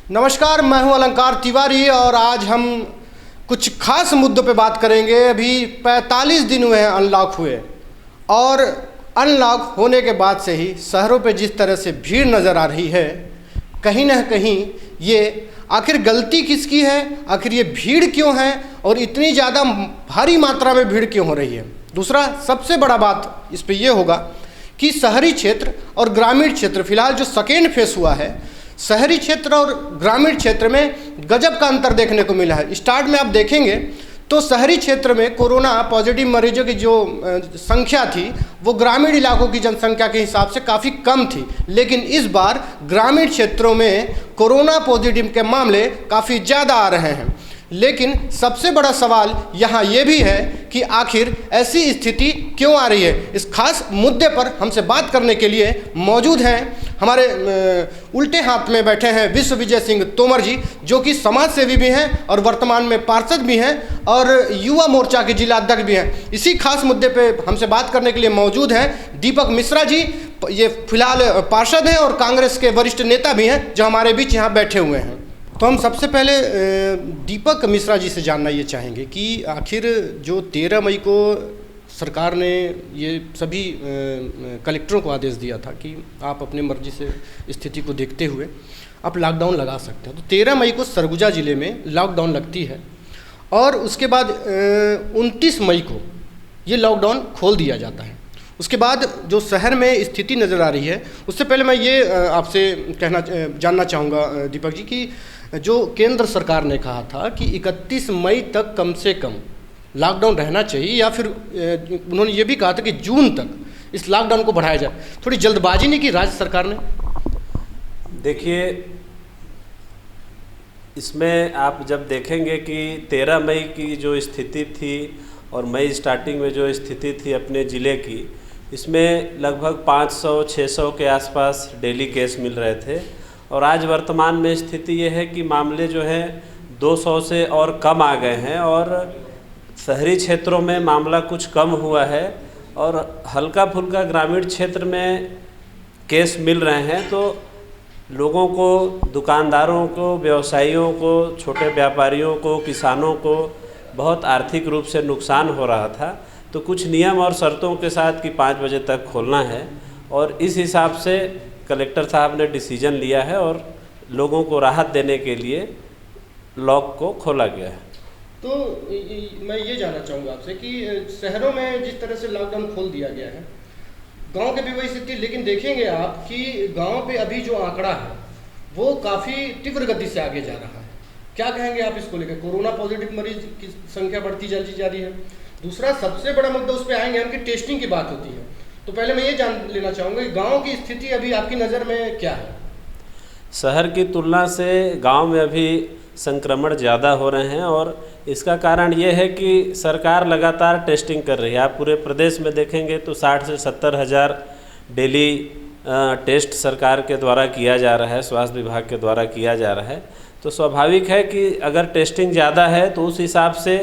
नमस्कार, मैं हूं अलंकार तिवारी और आज हम कुछ खास मुद्दों पे बात करेंगे। अभी 45 दिन हुए हैं अनलॉक हुए और अनलॉक होने के बाद से ही शहरों पे जिस तरह से भीड़ नज़र आ रही है, कहीं ना कहीं ये आखिर गलती किसकी है, आखिर ये भीड़ क्यों है और इतनी ज़्यादा भारी मात्रा में भीड़ क्यों हो रही है। दूसरा सबसे बड़ा बात इस पे ये होगा कि शहरी क्षेत्र और ग्रामीण क्षेत्र, फिलहाल जो सेकेंड फेस हुआ है, शहरी क्षेत्र और ग्रामीण क्षेत्र में गजब का अंतर देखने को मिला है। स्टार्ट में आप देखेंगे तो शहरी क्षेत्र में कोरोना पॉजिटिव मरीजों की जो संख्या थी वो ग्रामीण इलाकों की जनसंख्या के हिसाब से काफ़ी कम थी, लेकिन इस बार ग्रामीण क्षेत्रों में कोरोना पॉजिटिव के मामले काफ़ी ज़्यादा आ रहे हैं। लेकिन सबसे बड़ा सवाल यहाँ ये भी है कि आखिर ऐसी स्थिति क्यों आ रही है। इस खास मुद्दे पर हमसे बात करने के लिए मौजूद हैं हमारे उल्टे हाथ में बैठे हैं विश्वविजय सिंह तोमर जी, जो कि समाज सेवी भी हैं और वर्तमान में पार्षद भी हैं और युवा मोर्चा के जिला अध्यक्ष भी हैं। इसी खास मुद्दे पे हमसे बात करने के लिए मौजूद हैं दीपक मिश्रा जी। ये फिलहाल पार्षद हैं और कांग्रेस के वरिष्ठ नेता भी हैं जो हमारे बीच यहाँ बैठे हुए हैं। तो हम सबसे पहले दीपक मिश्रा जी से जानना ये चाहेंगे कि आखिर जो 13 मई को सरकार ने ये सभी कलेक्टरों को आदेश दिया था कि आप अपने मर्जी से स्थिति को देखते हुए आप लॉकडाउन लगा सकते हैं, तो 13 मई को सरगुजा ज़िले में लॉकडाउन लगती है और उसके बाद 29 मई को ये लॉकडाउन खोल दिया जाता है। उसके बाद जो शहर में स्थिति नज़र आ रही है, उससे पहले मैं ये आपसे जानना चाहूँगा दीपक जी कि जो केंद्र सरकार ने कहा था कि 31 मई तक कम से कम लॉकडाउन रहना चाहिए, या फिर उन्होंने ये भी कहा था कि जून तक इस लॉकडाउन को बढ़ाया जाए, थोड़ी जल्दबाजी नहीं की राज्य सरकार ने? देखिए, इसमें आप जब देखेंगे कि 13 मई की जो स्थिति थी और मई स्टार्टिंग में जो स्थिति थी अपने ज़िले की, इसमें लगभग 500-600 के आसपास डेली केस मिल रहे थे और आज वर्तमान में स्थिति ये है कि मामले जो है 200 से और कम आ गए हैं और शहरी क्षेत्रों में मामला कुछ कम हुआ है और हल्का फुल्का ग्रामीण क्षेत्र में केस मिल रहे हैं। तो लोगों को, दुकानदारों को, व्यवसायियों को, छोटे व्यापारियों को, किसानों को बहुत आर्थिक रूप से नुकसान हो रहा था। तो कुछ नियम और शर्तों के साथ कि 5 बजे तक खोलना है और इस हिसाब से कलेक्टर साहब ने डिसीजन लिया है और लोगों को राहत देने के लिए लॉक को खोला गया है। तो मैं ये जानना चाहूँगा आपसे कि शहरों में जिस तरह से लॉकडाउन खोल दिया गया है, गांव के भी वही स्थिति, लेकिन देखेंगे आप कि गांव पे अभी जो आंकड़ा है वो काफ़ी तीव्र गति से आगे जा रहा है। क्या कहेंगे आप इसको लेकर? कोरोना पॉजिटिव मरीज की संख्या बढ़ती चली जा रही है। दूसरा सबसे बड़ा मुद्दा उस पर आएंगे हम कि टेस्टिंग की बात होती है। तो पहले मैं ये जान लेना चाहूँगा कि गांव की स्थिति अभी आपकी नज़र में क्या है? शहर की तुलना से गांव में अभी संक्रमण ज़्यादा हो रहे हैं और इसका कारण ये है कि सरकार लगातार टेस्टिंग कर रही है। आप पूरे प्रदेश में देखेंगे तो 60 से 70 हज़ार डेली टेस्ट सरकार के द्वारा किया जा रहा है, स्वास्थ्य विभाग के द्वारा किया जा रहा है। तो स्वाभाविक है कि अगर टेस्टिंग ज़्यादा है तो उस हिसाब से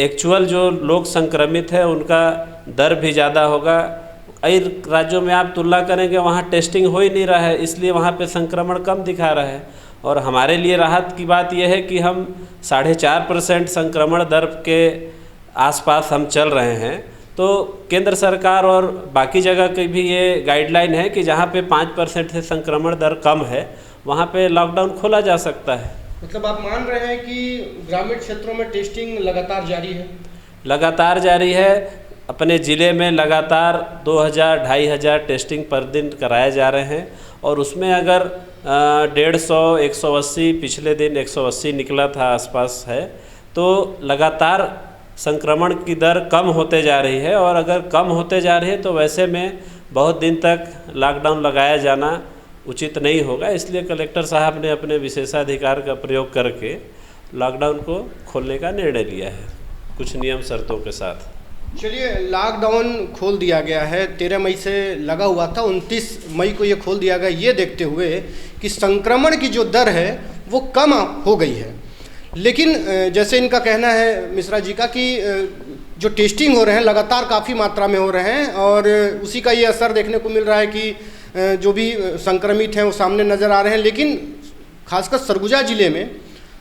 एक्चुअल जो लोग संक्रमित है उनका दर भी ज़्यादा होगा। कई राज्यों में आप तुलना करेंगे वहाँ टेस्टिंग हो ही नहीं रहा है, इसलिए वहाँ पे संक्रमण कम दिखा रहा है। और हमारे लिए राहत की बात यह है कि हम 4.5% संक्रमण दर के आसपास हम चल रहे हैं। तो केंद्र सरकार और बाकी जगह की भी ये गाइडलाइन है कि जहाँ पे 5% से संक्रमण दर कम है वहाँ पे लॉकडाउन खोला जा सकता है। मतलब आप मान रहे हैं कि ग्रामीण क्षेत्रों में टेस्टिंग लगातार जारी है? लगातार जारी है। अपने ज़िले में लगातार 2000-2500 टेस्टिंग पर दिन कराए जा रहे हैं और उसमें अगर 150, 180, पिछले दिन 180 निकला था आसपास है, तो लगातार संक्रमण की दर कम होते जा रही है। और अगर कम होते जा रही है तो वैसे में बहुत दिन तक लॉकडाउन लगाया जाना उचित नहीं होगा, इसलिए कलेक्टर साहब ने अपने विशेषाधिकार का प्रयोग करके लॉकडाउन को खोलने का निर्णय लिया है कुछ नियम शर्तों के साथ। चलिए, लॉकडाउन खोल दिया गया है, 13 मई से लगा हुआ था, 29 मई को ये खोल दिया गया, ये देखते हुए कि संक्रमण की जो दर है वो कम हो गई है। लेकिन जैसे इनका कहना है मिश्रा जी का कि जो टेस्टिंग हो रहे हैं लगातार काफ़ी मात्रा में हो रहे हैं और उसी का ये असर देखने को मिल रहा है कि जो भी संक्रमित हैं वो सामने नज़र आ रहे हैं। लेकिन खासकर सरगुजा ज़िले में,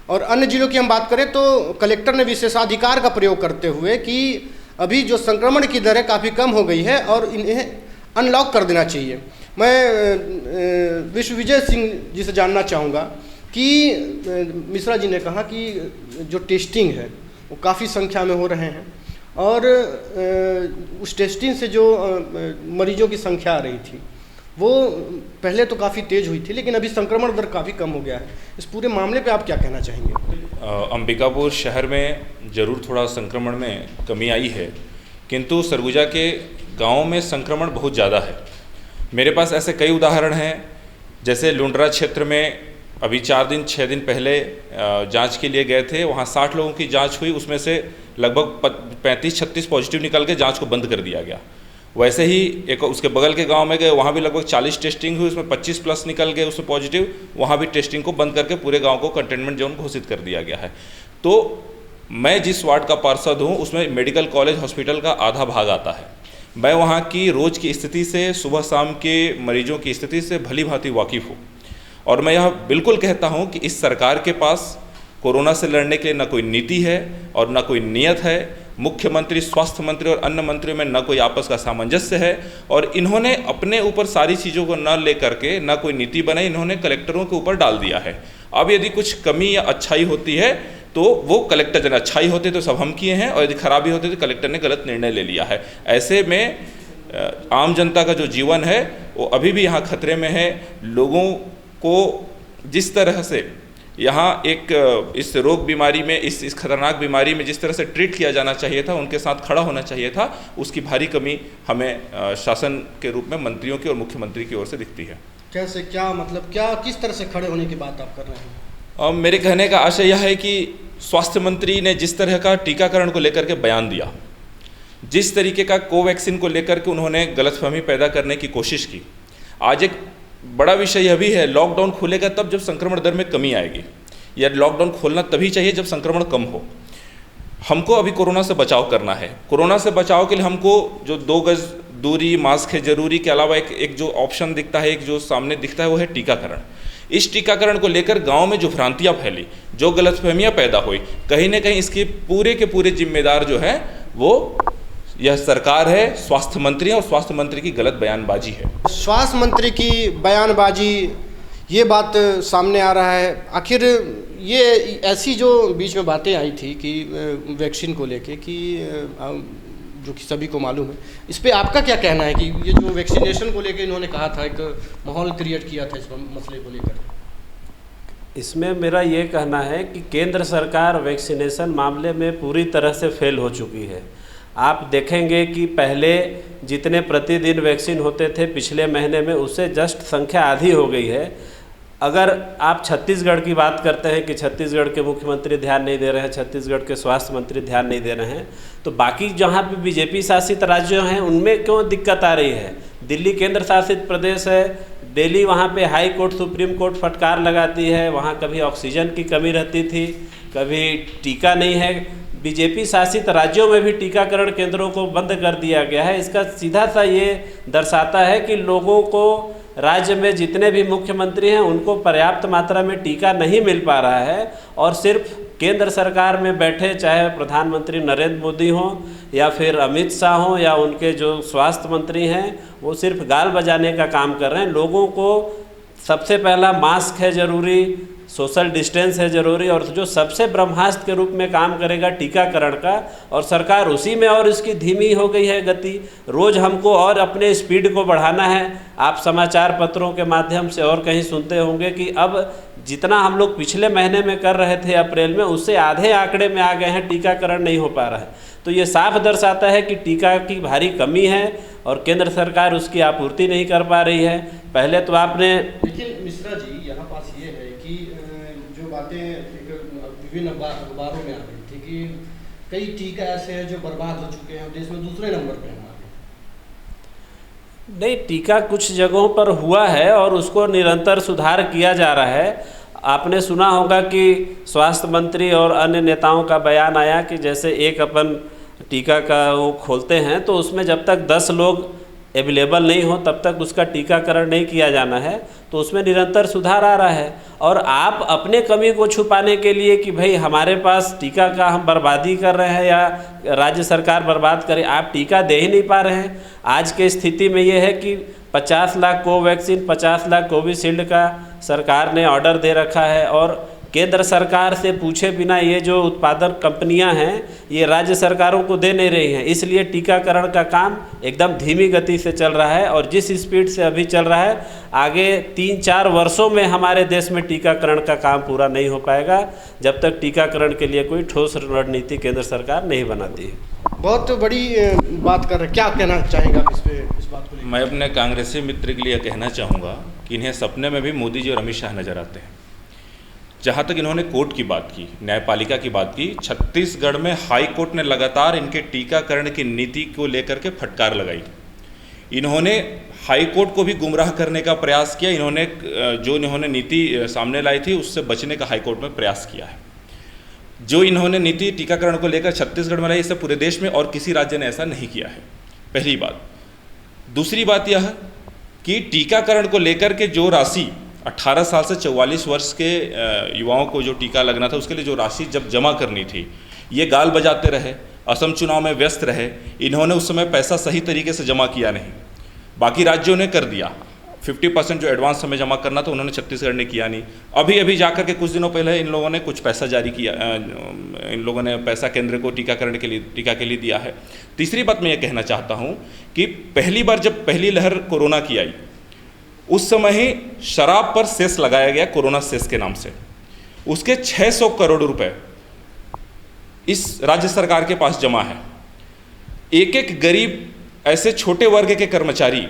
और अन्य ज़िलों की हम बात करें तो कलेक्टर ने विशेषाधिकार का प्रयोग करते हुए कि अभी जो संक्रमण की दर है काफ़ी कम हो गई है और इन्हें अनलॉक कर देना चाहिए। मैं विश्वविजय सिंह जी से जानना चाहूँगा कि मिश्रा जी ने कहा कि जो टेस्टिंग है वो काफ़ी संख्या में हो रहे हैं और उस टेस्टिंग से जो मरीजों की संख्या आ रही थी वो पहले तो काफ़ी तेज़ हुई थी, लेकिन अभी संक्रमण दर काफ़ी कम हो गया है। इस पूरे मामले पे आप क्या कहना चाहेंगे? अंबिकापुर शहर में ज़रूर थोड़ा संक्रमण में कमी आई है, किंतु सरगुजा के गाँव में संक्रमण बहुत ज़्यादा है। मेरे पास ऐसे कई उदाहरण हैं, जैसे लुंड्रा क्षेत्र में अभी 4-6 दिन पहले जांच के लिए गए थे, वहाँ 60 लोगों की जांच हुई, उसमें से लगभग 35-36 पॉजिटिव निकल के जांच को बंद कर दिया गया। वैसे ही एक उसके बगल के गांव में गए, वहाँ भी लगभग 40 टेस्टिंग हुई, उसमें 25 प्लस निकल गए उसमें पॉजिटिव, वहाँ भी टेस्टिंग को बंद करके पूरे गाँव को कंटेनमेंट जोन घोषित कर दिया गया है। तो मैं जिस वार्ड का पार्षद हूँ उसमें मेडिकल कॉलेज हॉस्पिटल का आधा भाग आता है। मैं वहाँ की रोज़ की स्थिति से, सुबह शाम के मरीजों की स्थिति से भली भांति वाकिफ़ हूँ और मैं यह बिल्कुल कहता हूँ कि इस सरकार के पास कोरोना से लड़ने के लिए न कोई नीति है और न कोई नियत है। मुख्यमंत्री, स्वास्थ्य मंत्री और अन्य मंत्रियों में न कोई आपस का सामंजस्य है और इन्होंने अपने ऊपर सारी चीज़ों को न ले करके न कोई नीति बनाई, इन्होंने कलेक्टरों के ऊपर डाल दिया है। अब यदि कुछ कमी या अच्छाई होती है तो वो कलेक्टर जन, अच्छाई होती तो सब हम किए हैं और यदि खराबी होती तो कलेक्टर ने गलत निर्णय ले लिया है। ऐसे में आम जनता का जो जीवन है वो अभी भी यहाँ खतरे में है। लोगों को जिस तरह से यहाँ एक इस रोग बीमारी में, इस खतरनाक बीमारी में जिस तरह से ट्रीट किया जाना चाहिए था, उनके साथ खड़ा होना चाहिए था, उसकी भारी कमी हमें शासन के रूप में मंत्रियों की और मुख्यमंत्री की ओर से दिखती है। कैसे, क्या मतलब, क्या किस तरह से खड़े होने की बात आप कर रहे हैं? मेरे कहने का आशय यह है कि स्वास्थ्य मंत्री ने जिस तरह का टीकाकरण को लेकर के बयान दिया, जिस तरीके का कोवैक्सीन को लेकर के उन्होंने गलतफहमी पैदा करने की कोशिश की, आज एक बड़ा विषय यह भी है, लॉकडाउन खुलेगा तब जब संक्रमण दर में कमी आएगी, या लॉकडाउन खोलना तभी चाहिए जब संक्रमण कम हो। हमको अभी कोरोना से बचाव करना है। कोरोना से बचाव के लिए हमको जो 2 गज दूरी, मास्क है जरूरी, के अलावा एक जो ऑप्शन दिखता है, एक जो सामने दिखता है वो है टीकाकरण। इस टीकाकरण को लेकर गांव में जो भ्रांतियां फैली, जो गलतफहमियां पैदा हुई, कहीं ना कहीं इसके पूरे के पूरे जिम्मेदार जो है वो यह सरकार है, स्वास्थ्य मंत्री है और स्वास्थ्य मंत्री की गलत बयानबाजी है। स्वास्थ्य मंत्री की बयानबाजी, ये बात सामने आ रहा है। आखिर ये ऐसी जो बीच में बातें आई थी कि वैक्सीन को लेके कि जो कि सभी को मालूम है, इस पे आपका क्या कहना है कि ये जो वैक्सीनेशन को लेके इन्होंने कहा था, एक माहौल क्रिएट किया था इस मसले को लेकर? इसमें मेरा ये कहना है कि केंद्र सरकार वैक्सीनेशन मामले में पूरी तरह से फेल हो चुकी है। आप देखेंगे कि पहले जितने प्रतिदिन वैक्सीन होते थे पिछले महीने में, उससे जस्ट संख्या आधी हो गई है। अगर आप छत्तीसगढ़ की बात करते हैं कि छत्तीसगढ़ के मुख्यमंत्री ध्यान नहीं दे रहे हैं, छत्तीसगढ़ के स्वास्थ्य मंत्री ध्यान नहीं दे रहे हैं, तो बाकी जहाँ पे बीजेपी शासित राज्य हैं उनमें क्यों दिक्कत आ रही है? दिल्ली केंद्र शासित प्रदेश है, दिल्ली वहाँ पे हाई कोर्ट, सुप्रीम कोर्ट फटकार लगाती है, वहाँ कभी ऑक्सीजन की कमी रहती थी, कभी टीका नहीं है। बीजेपी शासित राज्यों में भी टीकाकरण केंद्रों को बंद कर दिया गया है। इसका सीधा सा ये दर्शाता है कि लोगों को, राज्य में जितने भी मुख्यमंत्री हैं उनको पर्याप्त मात्रा में टीका नहीं मिल पा रहा है और सिर्फ केंद्र सरकार में बैठे, चाहे प्रधानमंत्री नरेंद्र मोदी हों या फिर अमित शाह हों या उनके जो स्वास्थ्य मंत्री हैं, वो सिर्फ गाल बजाने का काम कर रहे हैं। लोगों को सबसे पहला मास्क है ज़रूरी, सोशल डिस्टेंस है ज़रूरी, और जो सबसे ब्रह्मास्त्र के रूप में काम करेगा टीकाकरण का, और सरकार उसी में और इसकी धीमी हो गई है गति। रोज़ हमको और अपने स्पीड को बढ़ाना है। आप समाचार पत्रों के माध्यम से और कहीं सुनते होंगे कि अब जितना हम लोग पिछले महीने में कर रहे थे अप्रैल में, उससे आधे आंकड़े में आ गए हैं, टीकाकरण नहीं हो पा रहा है। तो ये साफ दर्शाता है कि टीका की भारी कमी है और केंद्र सरकार उसकी आपूर्ति नहीं कर पा रही है। पहले तो आपने, लेकिन मिश्रा जी, यहाँ पास ये है कि जो बातें विभिन्न अखबारों में आ रही थी कि कई टीका ऐसे हैं जो बर्बाद हो चुके हैं, देश में दूसरे नंबर पे हैं। नहीं, टीका कुछ जगहों पर हुआ है और उसको निरंतर सुधार किया जा रहा है। आपने सुना होगा कि स्वास्थ्य मंत्री और अन्य नेताओं का बयान आया कि जैसे एक अपन टीका का वो खोलते हैं तो उसमें जब तक 10 लोग अवेलेबल नहीं हो तब तक उसका टीकाकरण नहीं किया जाना है, तो उसमें निरंतर सुधार आ रहा है। और आप अपने कमी को छुपाने के लिए कि भाई हमारे पास टीका का हम बर्बादी कर रहे हैं या राज्य सरकार बर्बाद करे, आप टीका दे ही नहीं पा रहे हैं। आज के स्थिति में ये है कि 50 लाख कोवैक्सीन, 50 लाख कोविशील्ड का सरकार ने ऑर्डर दे रखा है, और केंद्र सरकार से पूछे बिना ये जो उत्पादक कंपनियां हैं ये राज्य सरकारों को दे नहीं रही हैं। इसलिए टीकाकरण का काम एकदम धीमी गति से चल रहा है, और जिस स्पीड से अभी चल रहा है आगे 3-4 वर्षों में हमारे देश में टीकाकरण का काम पूरा नहीं हो पाएगा जब तक टीकाकरण के लिए कोई ठोस रणनीति केंद्र सरकार नहीं बनाती है। बहुत बड़ी बात कर रहे, क्या कहना चाहेंगे आप इस बात को? मैं अपने कांग्रेसी मित्र के लिए कहना चाहूँगा कि इन्हें सपने में भी मोदी जी और अमित शाह नजर आते हैं। जहाँ तक इन्होंने कोर्ट की बात की, न्यायपालिका की बात की, छत्तीसगढ़ में हाई कोर्ट ने लगातार इनके टीकाकरण की नीति को लेकर के फटकार लगाई। इन्होंने हाई कोर्ट को भी गुमराह करने का प्रयास किया। इन्होंने नीति सामने लाई थी उससे बचने का हाई कोर्ट में प्रयास किया है। जो इन्होंने नीति टीकाकरण को लेकर छत्तीसगढ़ में लाई, इससे पूरे देश में और किसी राज्य ने ऐसा नहीं किया है, पहली बात। दूसरी बात यह कि टीकाकरण को लेकर के जो राशि 18 साल से 44 वर्ष के युवाओं को जो टीका लगना था उसके लिए जो राशि जब जमा करनी थी, ये गाल बजाते रहे, असम चुनाव में व्यस्त रहे। इन्होंने उस समय पैसा सही तरीके से जमा किया नहीं, बाकी राज्यों ने कर दिया। 50% जो एडवांस समय जमा करना था उन्होंने छत्तीसगढ़ ने किया नहीं। अभी जाकर के कुछ दिनों पहले इन लोगों ने कुछ पैसा जारी किया, इन लोगों ने पैसा केंद्र को टीकाकरण के लिए, टीका के लिए दिया है। तीसरी बात मैं ये कहना चाहता हूँ कि पहली बार जब पहली लहर कोरोना की आई उस समय ही शराब पर सेस लगाया गया, कोरोना सेस के नाम से। उसके 600 करोड़ रुपए इस राज्य सरकार के पास जमा है। एक एक गरीब, ऐसे छोटे वर्ग के कर्मचारी,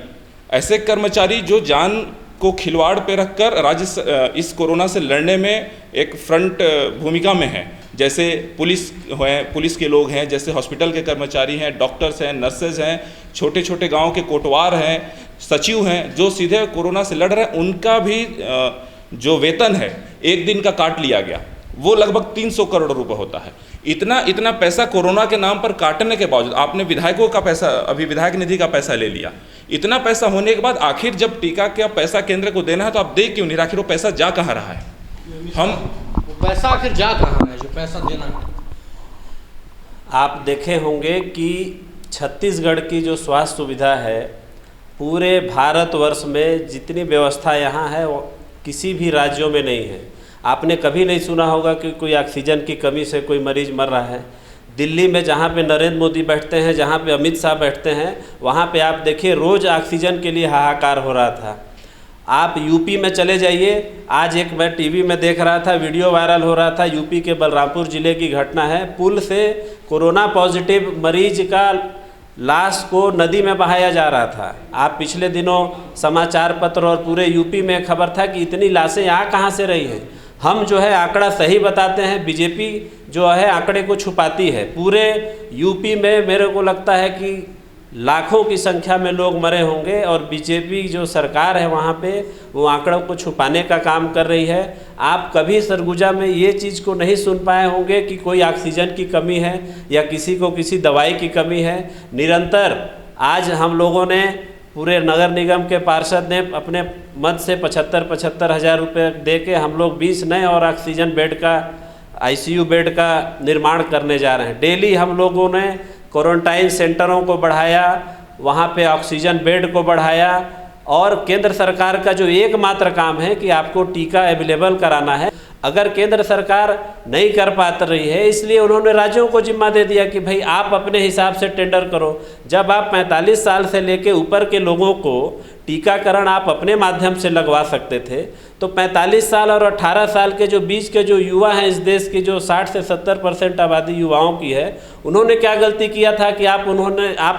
ऐसे कर्मचारी जो जान को खिलवाड़ पे रखकर इस कोरोना से लड़ने में एक फ्रंट भूमिका में है, जैसे पुलिस के लोग हैं, जैसे हॉस्पिटल के कर्मचारी हैं, डॉक्टर्स हैं, नर्सेज हैं, छोटे छोटे गांव के कोटवार हैं, सचिव हैं, जो सीधे कोरोना से लड़ रहे हैं, उनका भी जो वेतन है एक दिन का काट लिया गया। वो लगभग 300 करोड़ रुपए होता है। इतना पैसा कोरोना के नाम पर काटने के बावजूद आपने विधायकों का पैसा, अभी विधायक निधि का पैसा ले लिया। इतना पैसा होने के बाद आखिर जब टीका का पैसा केंद्र को देना है तो आप दे क्यों नहीं? आखिर वो पैसा जा कहाँ रहा है? पैसा आखिर जा कहाँ है जो पैसा देना है? आप देखे होंगे कि छत्तीसगढ़ की जो स्वास्थ्य सुविधा है, पूरे भारतवर्ष में जितनी व्यवस्था यहाँ है वो किसी भी राज्यों में नहीं है। आपने कभी नहीं सुना होगा कि कोई ऑक्सीजन की कमी से कोई मरीज मर रहा है। दिल्ली में जहाँ पे नरेंद्र मोदी बैठते हैं, जहाँ पे अमित शाह बैठते हैं, वहाँ पे आप देखिए रोज़ ऑक्सीजन के लिए हाहाकार हो रहा था। आप यूपी में चले जाइए, आज एक मैं टीवी में देख रहा था, वीडियो वायरल हो रहा था, यूपी के बलरामपुर ज़िले की घटना है। पुल से कोरोना पॉजिटिव मरीज का लाश को नदी में बहाया जा रहा था। आप पिछले दिनों समाचार पत्र और पूरे यूपी में खबर था कि इतनी लाशें यहाँ कहाँ से रही हैं। हम जो है आंकड़ा सही बताते हैं, बीजेपी जो है आंकड़े को छुपाती है। पूरे यूपी में मेरे को लगता है कि लाखों की संख्या में लोग मरे होंगे, और बीजेपी जो सरकार है वहाँ पे वो आंकड़ों को छुपाने का काम कर रही है। आप कभी सरगुजा में ये चीज़ को नहीं सुन पाए होंगे कि कोई ऑक्सीजन की कमी है या किसी को किसी दवाई की कमी है। निरंतर आज हम लोगों ने, पूरे नगर निगम के पार्षद ने अपने मद से 75 हज़ार रुपये दे के हम लोग 20 नए और ऑक्सीजन बेड का, ICU बेड का निर्माण करने जा रहे हैं। डेली हम लोगों ने क्वारंटाइन सेंटरों को बढ़ाया, वहाँ पे ऑक्सीजन बेड को बढ़ाया, और केंद्र सरकार का जो एकमात्र काम है कि आपको टीका अवेलेबल कराना है। अगर केंद्र सरकार नहीं कर पा रही है, इसलिए उन्होंने राज्यों को जिम्मा दे दिया कि भाई आप अपने हिसाब से टेंडर करो। जब आप 45 साल से लेके ऊपर के लोगों को टीकाकरण आप अपने माध्यम से लगवा सकते थे, तो 45 साल और 18 साल के जो बीच के जो युवा हैं इस देश की, जो 60 से 70% आबादी युवाओं की है, उन्होंने क्या गलती किया था कि आप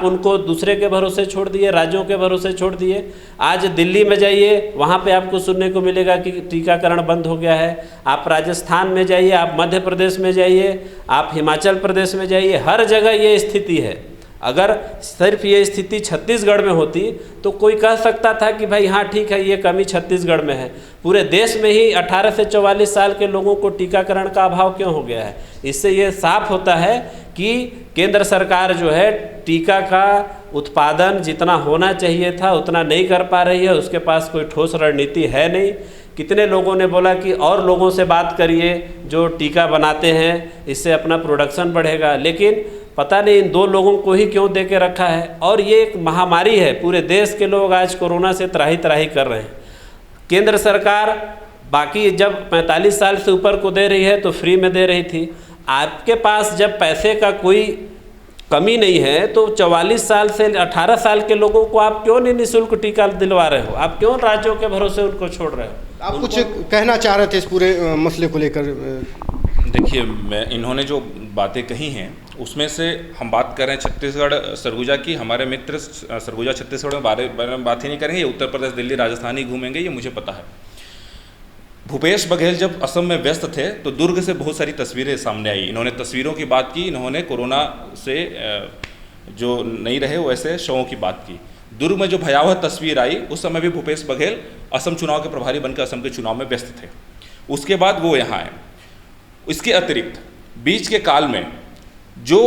उनको दूसरे के भरोसे छोड़ दिए, राज्यों के भरोसे छोड़ दिए। आज दिल्ली में जाइए, वहाँ पे आपको सुनने को मिलेगा कि टीकाकरण बंद हो गया है। आप राजस्थान में जाइए, आप मध्य प्रदेश में जाइए, आप हिमाचल प्रदेश में जाइए, हर जगह ये स्थिति है। अगर सिर्फ ये स्थिति छत्तीसगढ़ में होती तो कोई कह सकता था कि भाई हाँ ठीक है, ये कमी छत्तीसगढ़ में है। पूरे देश में ही 18 से 44 साल के लोगों को टीकाकरण का अभाव क्यों हो गया है? इससे ये साफ होता है कि केंद्र सरकार जो है टीका का उत्पादन जितना होना चाहिए था उतना नहीं कर पा रही है, उसके पास कोई ठोस रणनीति है नहीं। कितने लोगों ने बोला कि और लोगों से बात करिए जो टीका बनाते हैं, इससे अपना प्रोडक्शन बढ़ेगा, लेकिन पता नहीं इन 2 लोगों को ही क्यों दे के रखा है। और ये एक महामारी है, पूरे देश के लोग आज कोरोना से त्राही त्राही कर रहे हैं। केंद्र सरकार बाकी जब 45 साल से ऊपर को दे रही है तो फ्री में दे रही थी। आपके पास जब पैसे का कोई कमी नहीं है तो 44 साल से 18 साल के लोगों को आप क्यों नहीं निःशुल्क टीका दिलवा रहे हो? आप क्यों राज्यों के भरोसे उनको छोड़ रहे हो? आप कुछ कहना चाह रहे थे इस पूरे मसले को लेकर? देखिए, इन्होंने जो बातें कही हैं उसमें से हम बात कर रहे हैं छत्तीसगढ़ सरगुजा की। हमारे मित्र सरगुजा छत्तीसगढ़ में बारे में बात ही नहीं करेंगे, उत्तर प्रदेश, दिल्ली, राजस्थान ही घूमेंगे, ये मुझे पता है। भूपेश बघेल जब असम में व्यस्त थे तो दुर्ग से बहुत सारी तस्वीरें सामने आई। इन्होंने तस्वीरों की बात की, इन्होंने कोरोना से जो नहीं रहे वैसे शवों की बात की। दुर्ग में जो भयावह तस्वीर आई उस समय भी भूपेश बघेल असम चुनाव के प्रभारी बनकर असम के चुनाव में व्यस्त थे। उसके बाद वो यहाँ आए। इसके अतिरिक्त बीच के काल में जो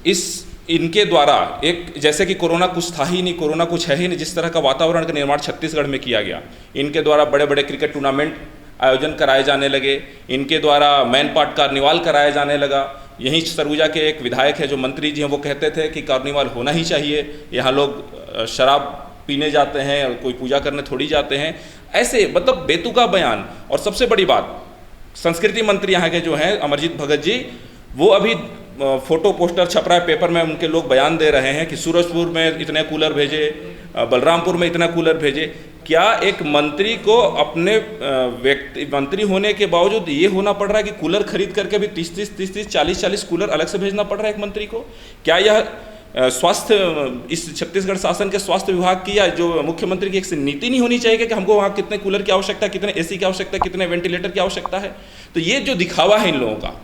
इनके द्वारा एक, जैसे कि कोरोना कुछ था ही नहीं, कोरोना कुछ है ही नहीं, जिस तरह का वातावरण का निर्माण छत्तीसगढ़ में किया गया, इनके द्वारा बड़े बड़े क्रिकेट टूर्नामेंट आयोजन कराए जाने लगे, इनके द्वारा मैन पाट कार्निवाल कराया जाने लगा। यहीं सरगुजा के एक विधायक है जो मंत्री जी हैं, वो कहते थे कि कार्निवाल होना ही चाहिए, यहाँ लोग शराब पीने जाते हैं, कोई पूजा करने थोड़ी जाते हैं। ऐसे मतलब बेतुका बयान। और सबसे बड़ी बात, संस्कृति मंत्री यहाँ के जो हैं अमरजीत भगत जी, वो अभी फोटो पोस्टर छप रहा है पेपर में, उनके लोग बयान दे रहे हैं कि सूरजपुर में इतने कूलर भेजे, बलरामपुर में इतना कूलर भेजे। क्या एक मंत्री को अपने मंत्री होने के बावजूद ये होना पड़ रहा है कि कूलर खरीद करके भी 30-30, 40-40 कूलर अलग से भेजना पड़ रहा है एक मंत्री को? क्या यह स्वास्थ्य, इस छत्तीसगढ़ शासन के स्वास्थ्य विभाग की या जो मुख्यमंत्री की एक नीति नहीं होनी चाहिए कि हमको वहाँ कितने कूलर की आवश्यकता है, कितने एसी की आवश्यकता है, कितने वेंटिलेटर की आवश्यकता है? तो ये जो दिखावा है इन लोगों का,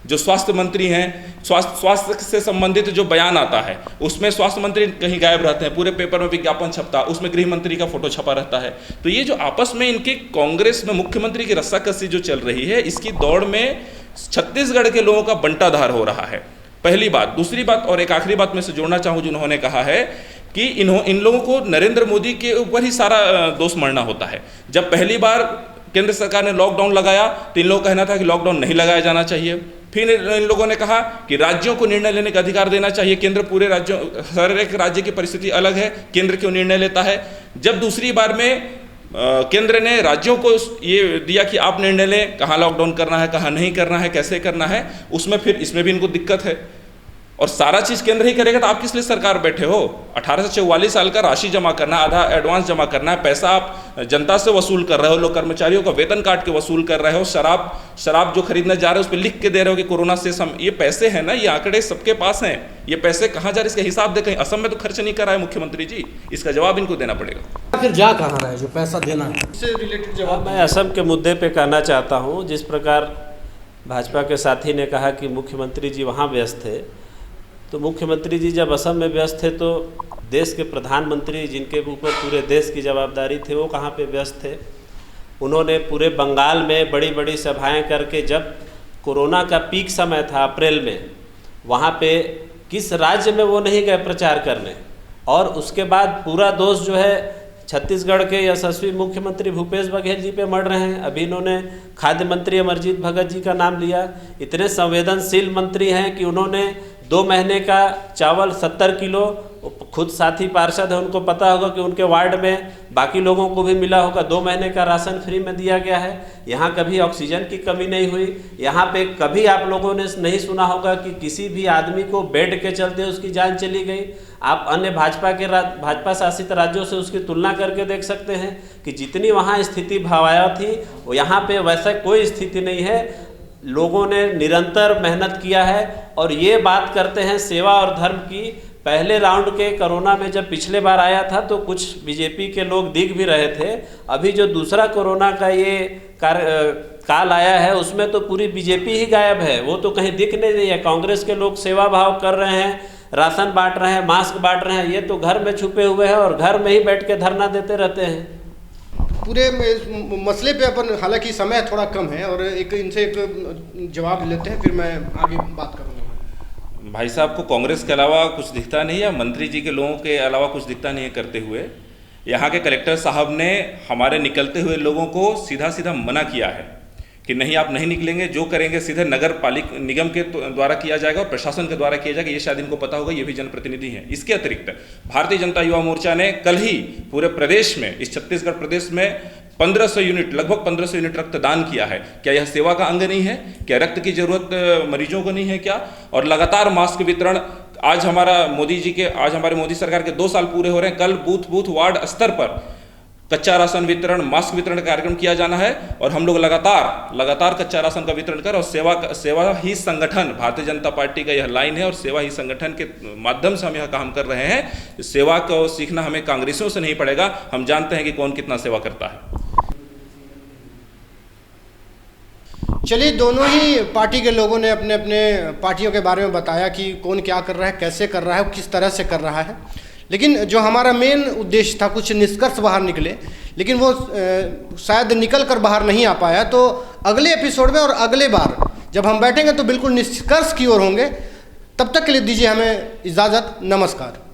जो स्वास्थ्य मंत्री हैं, स्वास्थ्य से संबंधित जो बयान आता है उसमें स्वास्थ्य मंत्री कहीं गायब रहते हैं, पूरे पेपर में विज्ञापन छपता है, उसमें गृह मंत्री का फोटो छपा रहता है। तो ये जो आपस में इनके कांग्रेस में मुख्यमंत्री की रस्साकसी जो चल रही है, इसकी दौड़ में छत्तीसगढ़ के लोगों का बंटाधार हो रहा है, पहली बात। दूसरी बात, और एक आखिरी बात मैं से जोड़ना चाहूँ, जिन्होंने कहा है कि इन लोगों को नरेंद्र मोदी के ऊपर ही सारा दोष मढ़ना होता है। जब पहली बार केंद्र सरकार ने लॉकडाउन लगाया तो इन लोगों का कहना था कि लॉकडाउन नहीं लगाया जाना चाहिए। फिर इन लोगों ने कहा कि राज्यों को निर्णय लेने का अधिकार देना चाहिए, केंद्र पूरे राज्यों, हर एक राज्य की परिस्थिति अलग है, केंद्र क्यों निर्णय लेता है। जब दूसरी बार में केंद्र ने राज्यों को ये दिया कि आप निर्णय लें, कहाँ लॉकडाउन करना है, कहाँ नहीं करना है, कैसे करना है, उसमें फिर इसमें भी इनको दिक्कत है। और सारा चीज़ केंद्र ही करेगा तो आप किस लिए सरकार बैठे हो? 18 से 44 साल का राशि जमा करना, आधा एडवांस जमा करना है, पैसा आप जनता से वसूल कर रहे हो, लोग कर्मचारियों का वेतन काट के वसूल कर रहे हो, शराब जो खरीदने जा रहे हो उस पर लिख के दे रहे हो कि कोरोना से ये पैसे हैं ना, ये आंकड़े सबके पास हैं, ये पैसे कहाँ जा रहे, इसका हिसाब दे। कहीं असम में तो खर्च नहीं कर रहा है मुख्यमंत्री जी, इसका जवाब इनको देना पड़ेगा। आखिर जा कहाँ रहा है जो पैसा देना है? इससे रिलेटेड जवाब मैं असम के मुद्दे पे कहना चाहता हूँ। जिस प्रकार भाजपा के साथी ने कहा कि मुख्यमंत्री जी वहाँ व्यस्त थे, तो मुख्यमंत्री जी जब असम में व्यस्त थे तो देश के प्रधानमंत्री, जिनके ऊपर पूरे देश की जवाबदारी थी, वो कहाँ पे व्यस्त थे? उन्होंने पूरे बंगाल में बड़ी बड़ी सभाएं करके, जब कोरोना का पीक समय था अप्रैल में, वहाँ पे किस राज्य में वो नहीं गए प्रचार करने? और उसके बाद पूरा दोष जो है छत्तीसगढ़ के यशस्वी मुख्यमंत्री भूपेश बघेल जी पे मर रहे हैं। अभी इन्होंने खाद्य मंत्री अमरजीत भगत जी का नाम लिया। इतने संवेदनशील मंत्री हैं कि उन्होंने 2 महीने का चावल 70 किलो, खुद साथी पार्षद है, उनको पता होगा कि उनके वार्ड में बाकी लोगों को भी मिला होगा, 2 महीने का राशन फ्री में दिया गया है। यहाँ कभी ऑक्सीजन की कमी नहीं हुई। यहाँ पे कभी आप लोगों ने नहीं सुना होगा कि किसी भी आदमी को बेड के चलते उसकी जान चली गई। आप अन्य भाजपा शासित राज्यों से उसकी तुलना करके देख सकते हैं कि जितनी वहाँ स्थिति भयावह थी, यहाँ पे वैसा कोई स्थिति नहीं है। लोगों ने निरंतर मेहनत किया है। और ये बात करते हैं सेवा और धर्म की। पहले राउंड के कोरोना में जब पिछले बार आया था तो कुछ बीजेपी के लोग दिख भी रहे थे। अभी जो दूसरा कोरोना का ये काल आया है उसमें तो पूरी बीजेपी ही गायब है, वो तो कहीं दिख नहीं रही है। कांग्रेस के लोग सेवा भाव कर रहे हैं, राशन बांट रहे हैं, मास्क बांट रहे हैं, ये तो घर में छुपे हुए हैं और घर में ही बैठ के धरना देते रहते हैं। पूरे मसले पे अपन, हालांकि समय थोड़ा कम है और इनसे एक जवाब लेते हैं, फिर मैं आगे बात करूँगा। भाई साहब को कांग्रेस के अलावा कुछ दिखता नहीं या मंत्री जी के लोगों के अलावा कुछ दिखता नहीं है करते हुए। यहाँ के कलेक्टर साहब ने हमारे निकलते हुए लोगों को सीधा सीधा मना किया है कि नहीं, आप नहीं निकलेंगे, जो करेंगे सीधे नगर पालिका निगम के द्वारा किया जाएगा और प्रशासन के द्वारा किया जाएगा। ये शायद इनको पता होगा, ये भी जनप्रतिनिधि हैं। इसके अतिरिक्त भारतीय जनता युवा मोर्चा ने कल ही पूरे प्रदेश में, इस छत्तीसगढ़ प्रदेश में 1500 यूनिट, लगभग 1500 यूनिट रक्तदान किया है। क्या यह सेवा का अंग नहीं है? क्या रक्त की जरूरत मरीजों को नहीं है क्या? और लगातार मास्क वितरण, आज हमारे मोदी सरकार के 2 साल पूरे हो रहे हैं। कल बूथ वार्ड स्तर पर कच्चा राशन वितरण, मास्क वितरण का कार्यक्रम किया जाना है और हम लोग लगातार कच्चा राशन का वितरण कर और सेवा ही संगठन, भारतीय जनता पार्टी का यह लाइन है और सेवा ही संगठन के माध्यम से हम यह काम कर रहे हैं। सेवा को सीखना हमें कांग्रेसियों से नहीं पड़ेगा, हम जानते हैं कि कौन कितना सेवा करता है। चलिए, दोनों ही पार्टी के लोगों ने अपने अपने पार्टियों के बारे में बताया कि कौन क्या कर रहा है, कैसे कर रहा है, किस तरह से कर रहा है। लेकिन जो हमारा मेन उद्देश्य था, कुछ निष्कर्ष बाहर निकले, लेकिन वो शायद निकल कर बाहर नहीं आ पाया। तो अगले एपिसोड में और अगले बार जब हम बैठेंगे तो बिल्कुल निष्कर्ष की ओर होंगे। तब तक के लिए दीजिए हमें इजाज़त। नमस्कार।